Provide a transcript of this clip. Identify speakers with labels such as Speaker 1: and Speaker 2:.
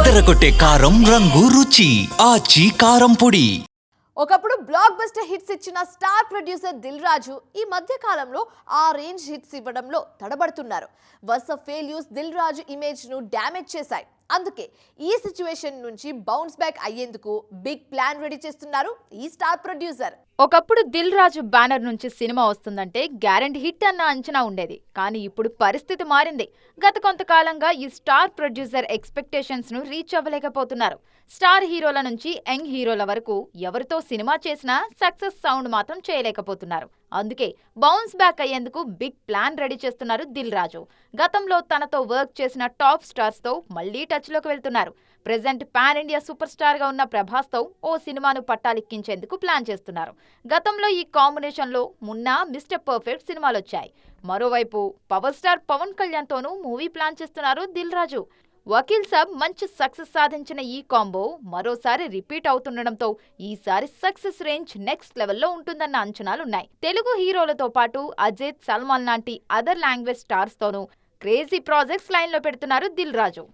Speaker 1: అదరగొట్టే కారం రంగు రుచి ఆచి కారం పొడి.
Speaker 2: ఒకప్పుడు బ్లాక్ బస్టర్ హిట్స్ ఇచ్చిన స్టార్ ప్రొడ్యూసర్ దిల్ రాజు ఈ మధ్య కాలంలో ఆ రేంజ్ హిట్స్ ఇవ్వడంలో తడబడుతున్నారు. వరుస ఫెయిల్యూర్స్ దిల్ రాజు ఇమేజ్ ను డ్యామేజ్ చేశాయి. అందుకే ఈ సిచ్యువేషన్ నుంచి బౌన్స్ బ్యాక్ అయ్యేందుకు బిగ్ ప్లాన్ రెడీ చేస్తున్నారు ఈ స్టార్ ప్రొడ్యూసర్.
Speaker 3: ఒకప్పుడు దిల్ రాజు బ్యానర్ నుంచి సినిమా వస్తుందంటే గ్యారంటీ హిట్ అన్న అంచనా ఉండేది. కానీ ఇప్పుడు పరిస్థితి మారింది. గత కొంతకాలంగా ఈ స్టార్ ప్రొడ్యూసర్ ఎక్స్పెక్టేషన్స్ ను రీచ్ అవ్వలేకపోతున్నారు. స్టార్ హీరోల నుంచి యంగ్ హీరోల వరకు ఎవరితో సినిమా చేసినా సక్సెస్ సౌండ్ మాత్రం చేయలేకపోతున్నారు. అందుకే బౌన్స్ బ్యాక్ అయ్యేందుకు బిగ్ ప్లాన్ రెడీ చేస్తున్నారు దిల్ రాజు. గతంలో తనతో వర్క్ చేసిన టాప్ స్టార్స్ తో మళ్లీ టచ్ లోకి వెళ్తున్నారు. Present pan India super star గా ఉన్న ప్రభాస్ తో ఓ సినిమాను పట్టాలెక్కించేందుకు ప్లాన్ చేస్తున్నారు. గతంలో ఈ కాంబినేషన్ లో మున్నా, మిస్టర్ పర్ఫెక్ట్ సినిమాలొచ్చాయి. మరోవైపు పవర్ స్టార్ పవన్ కళ్యాణ్ తోనూ మూవీ ప్లాన్ చేస్తున్నారు దిల్ రాజు. వకీల్ సాబ్ మంచి సక్సెస్ సాధించిన ఈ కాంబో మరోసారి రిపీట్ అవుతుండడంతో ఈసారి సక్సెస్ రేంజ్ నెక్స్ట్ లెవెల్లో ఉంటుందన్న అంచనాలున్నాయి. తెలుగు హీరోలతో పాటు అజిత్, సల్మాన్ లాంటి అదర్ లాంగ్వేజ్ స్టార్స్ తోనూ క్రేజీ ప్రాజెక్ట్స్ లైన్ లో పెడుతున్నారు దిల్ రాజు.